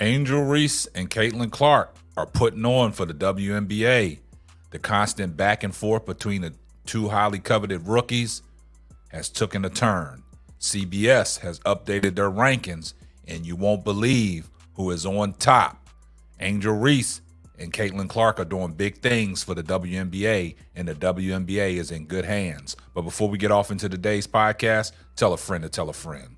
Angel Reese and Caitlin Clark are putting on for the WNBA. The constant back and forth between the two highly coveted rookies has taken a turn. CBS has updated their rankings, and you won't believe who is on top. Angel Reese and Caitlin Clark are doing big things for the WNBA, and the WNBA is in good hands. But before we get off into today's podcast, tell a friend to tell a friend.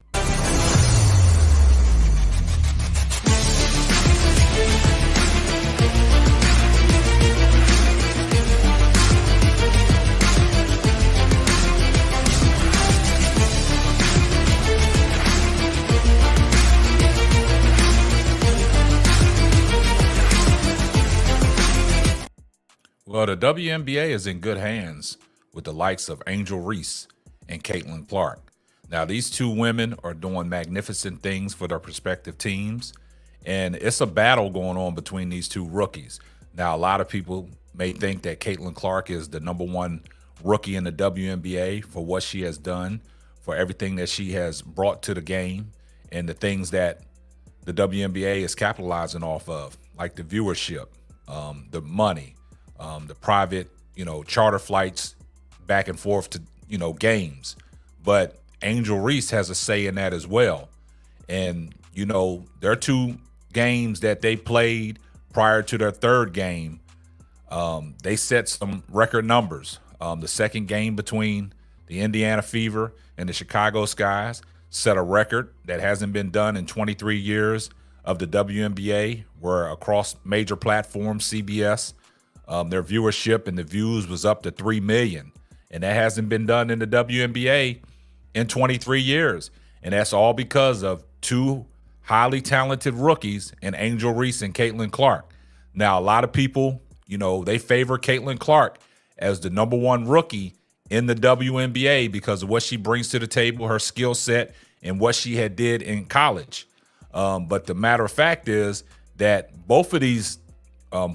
Well, the WNBA is in good hands with the likes of Angel Reese and Caitlin Clark. Now, these two women are doing magnificent things for their respective teams, and it's a battle going on between these two rookies. Now, a lot of people may think that Caitlin Clark is the number one rookie in the WNBA for what she has done, for everything that she has brought to the game, and the things that the WNBA is capitalizing off of, like the viewership, the money, the private, charter flights back and forth to, games. But Angel Reese has a say in that as well. And, their two games that they played prior to their third game, they set some record numbers. The second game between the Indiana Fever and the Chicago Skies set a record that hasn't been done in 23 years of the WNBA, where across major platforms, CBS, their viewership and the views was up to 3 million. And that hasn't been done in the WNBA in 23 years. And that's all because of two highly talented rookies in Angel Reese and Caitlin Clark. Now, a lot of people, they favor Caitlin Clark as the number one rookie in the WNBA because of what she brings to the table, her skill set, and what she had did in college. But the matter of fact is that both of these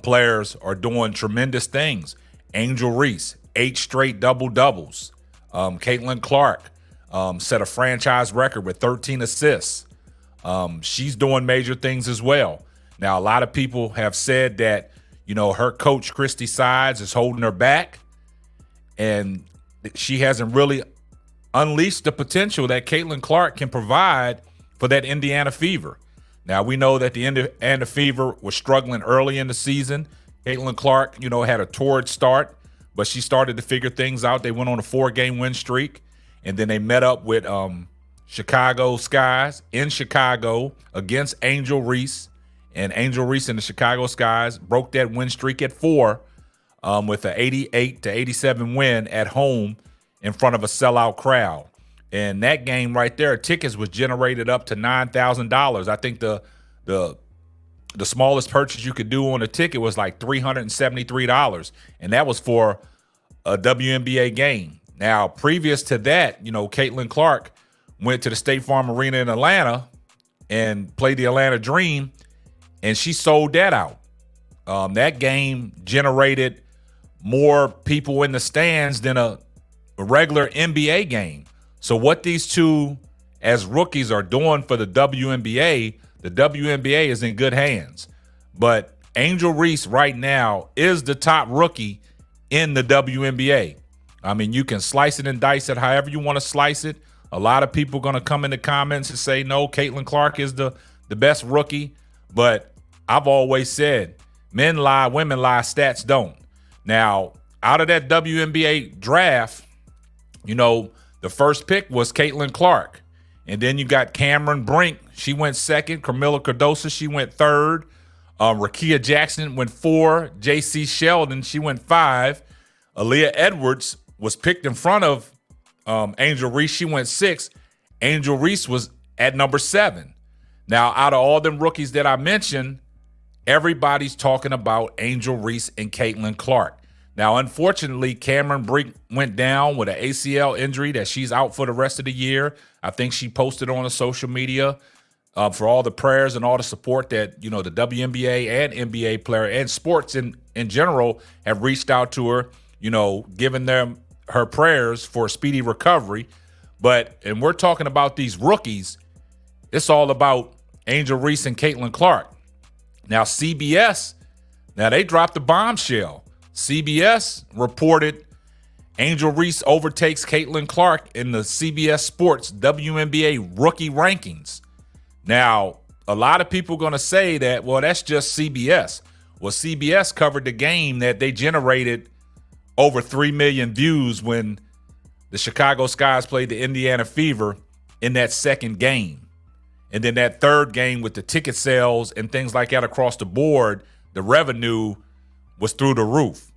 players are doing tremendous things. Angel Reese, 8 straight double-doubles. Caitlin Clark set a franchise record with 13 assists. She's doing major things as well. Now, a lot of people have said that, her coach, Christy Sides, is holding her back, and she hasn't really unleashed the potential that Caitlin Clark can provide for that Indiana Fever. Now, we know that the Indiana Fever was struggling early in the season. Caitlin Clark, had a torrid start, but she started to figure things out. They went on a 4-game win streak, and then they met up with Chicago Skies in Chicago against Angel Reese. And Angel Reese and the Chicago Skies broke that win streak at 4 with an 88-87 win at home in front of a sellout crowd. And that game right there, tickets was generated up to $9,000. I think the smallest purchase you could do on a ticket was like $373, and that was for a WNBA game. Now, previous to that, Caitlin Clark went to the State Farm Arena in Atlanta and played the Atlanta Dream, and she sold that out. That game generated more people in the stands than a regular NBA game. So what these two as rookies are doing for the WNBA is in good hands. But Angel Reese right now is the top rookie in the WNBA. I mean, you can slice it and dice it however you want to slice it. A lot of people are going to come in the comments and say, no, Caitlin Clark is the best rookie. But I've always said, men lie, women lie, stats don't. Now, out of that WNBA draft, the first pick was Caitlin Clark. And then you got Cameron Brink. She went second. Camila Cardoso, she went third. Rakia Jackson went 4. J.C. Sheldon, she went 5. Aaliyah Edwards was picked in front of Angel Reese. She went 6. Angel Reese was at number 7. Now, out of all them rookies that I mentioned, everybody's talking about Angel Reese and Caitlin Clark. Now, unfortunately, Cameron Brink went down with an ACL injury that she's out for the rest of the year. I think she posted on her social media for all the prayers and all the support that, the WNBA and NBA player and sports in general have reached out to her, giving them her prayers for a speedy recovery. And we're talking about these rookies. It's all about Angel Reese and Caitlin Clark. Now, CBS, now they dropped the bombshell. CBS reported Angel Reese overtakes Caitlin Clark in the CBS Sports WNBA rookie rankings. Now, a lot of people are going to say that, well, that's just CBS. Well, CBS covered the game that they generated over 3 million views when the Chicago Skies played the Indiana Fever in that second game. And then that third game with the ticket sales and things like that across the board, the revenue was through the roof.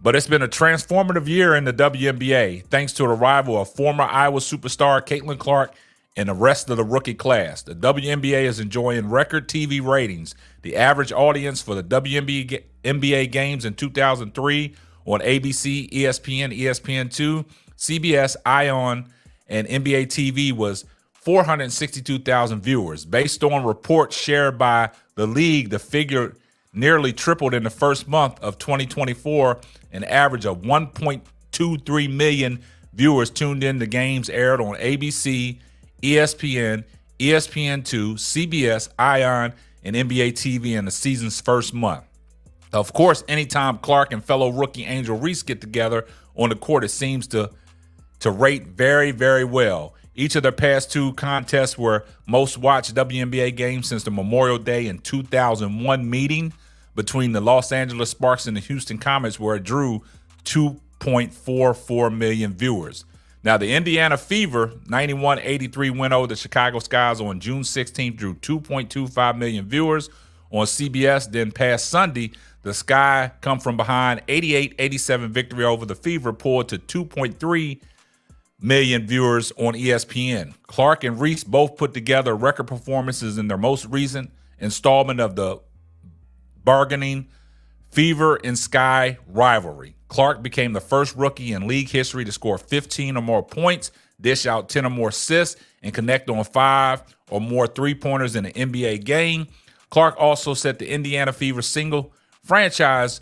But it's been a transformative year in the WNBA, thanks to the arrival of former Iowa superstar Caitlin Clark and the rest of the rookie class. The WNBA is enjoying record TV ratings. The average audience for the WNBA games in 2003 on ABC, ESPN, ESPN2, CBS, ION, and NBA TV was 462,000 viewers. Based on reports shared by the league, the figure nearly tripled in the first month of 2024. An average of 1.23 million viewers tuned in to games aired on ABC, ESPN, ESPN2, CBS, ION, and NBA TV in the season's first month. Of course, anytime Clark and fellow rookie Angel Reese get together on the court, it seems to rate very, very well. Each of their past two contests were most watched WNBA games since the Memorial Day in 2001 meeting between the Los Angeles Sparks and the Houston Comets, where it drew 2.44 million viewers. Now, the Indiana Fever 91-83 win over the Chicago Skies on June 16th drew 2.25 million viewers on CBS. Then past Sunday, the Sky come from behind 88-87 victory over the Fever pulled to 2.3 million viewers on ESPN. Clark and Reese both put together record performances in their most recent installment of the bargaining Fever and Sky rivalry. Clark became the first rookie in league history to score 15 or more points, dish out 10 or more assists, and connect on 5 or more three-pointers in an NBA game. Clark also set the Indiana Fever single franchise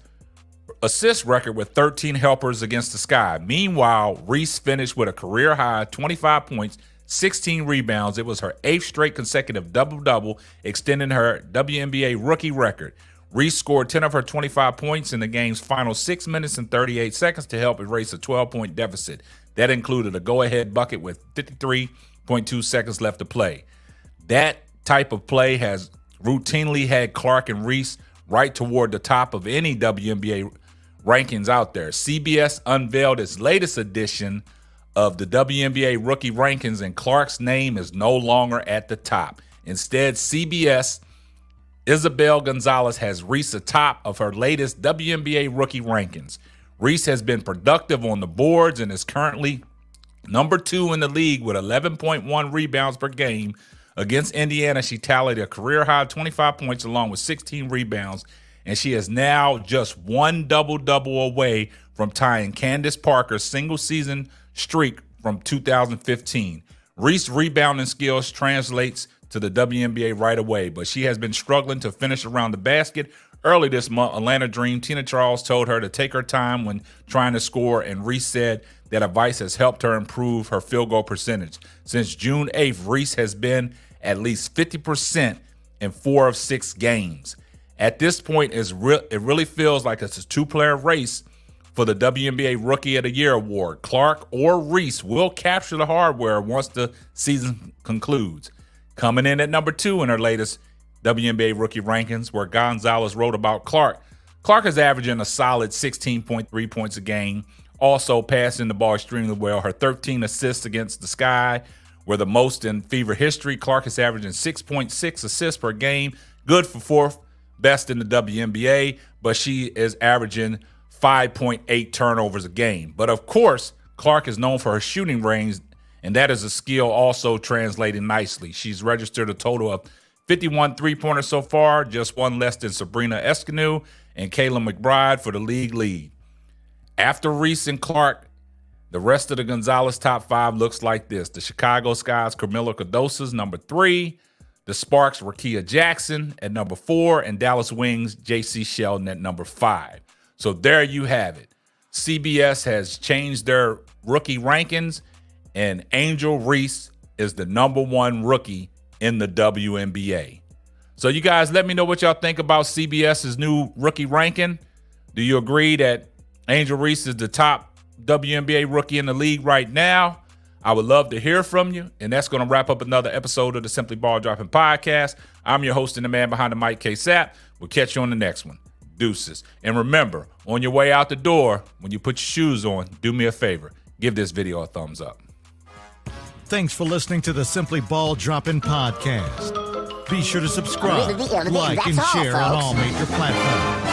assist record with 13 helpers against the Sky. Meanwhile, Reese finished with a career-high 25 points, 16 rebounds. It was her 8th straight consecutive double-double, extending her WNBA rookie record. Reese scored 10 of her 25 points in the game's final 6 minutes and 38 seconds to help erase a 12-point deficit. That included a go-ahead bucket with 53.2 seconds left to play. That type of play has routinely had Clark and Reese right toward the top of any WNBA rankings out there. CBS unveiled its latest edition of the WNBA rookie rankings, and Clark's name is no longer at the top. Instead, CBS Isabel Gonzalez has Reese atop of her latest WNBA rookie rankings. Reese has been productive on the boards and is currently number 2 in the league with 11.1 rebounds per game. Against Indiana, she tallied a career-high 25 points along with 16 rebounds, and she is now just one double-double away from tying Candace Parker's single-season streak from 2015. Reese's rebounding skills translates to the WNBA right away, but she has been struggling to finish around the basket. Early this month, Atlanta Dream Tina Charles told her to take her time when trying to score, and Reese said that advice has helped her improve her field goal percentage. Since June 8th, Reese has been at least 50% in 4 of 6 games. At this point, it really feels like it's a two-player race for the WNBA Rookie of the Year award. Clark or Reese will capture the hardware once the season concludes. Coming in at number 2 in her latest WNBA rookie rankings, where Gonzalez wrote about Clark. Clark is averaging a solid 16.3 points a game, also passing the ball extremely well. Her 13 assists against the Sky were the most in Fever history. Clark is averaging 6.6 assists per game, good for 4th best in the WNBA, but she is averaging 5.8 turnovers a game. But of course, Clark is known for her shooting range, and that is a skill also translating nicely. She's registered a total of 51 three-pointers so far, just one less than Sabrina Eskenaw and Kayla McBride for the league lead. After Reese and Clark, the rest of the Gonzalez top 5 looks like this. The Chicago Sky's Camila Cardoso's number 3, the Sparks' Rakia Jackson at number 4, and Dallas Wings' J.C. Sheldon at number 5. So there you have it. CBS has changed their rookie rankings, and Angel Reese is the number 1 rookie in the WNBA. So you guys let me know what y'all think about CBS's new rookie ranking. Do you agree that Angel Reese is the top WNBA rookie in the league right now? I would love to hear from you. And that's going to wrap up another episode of the Simply Ball Dropping Podcast. I'm your host and the man behind the mic, K-Sap. We'll catch you on the next one. Deuces. And remember, on your way out the door, when you put your shoes on, do me a favor. Give this video a thumbs up. Thanks for listening to the Simply Ball Dropping Podcast. Be sure to subscribe, like, and share on all major platforms.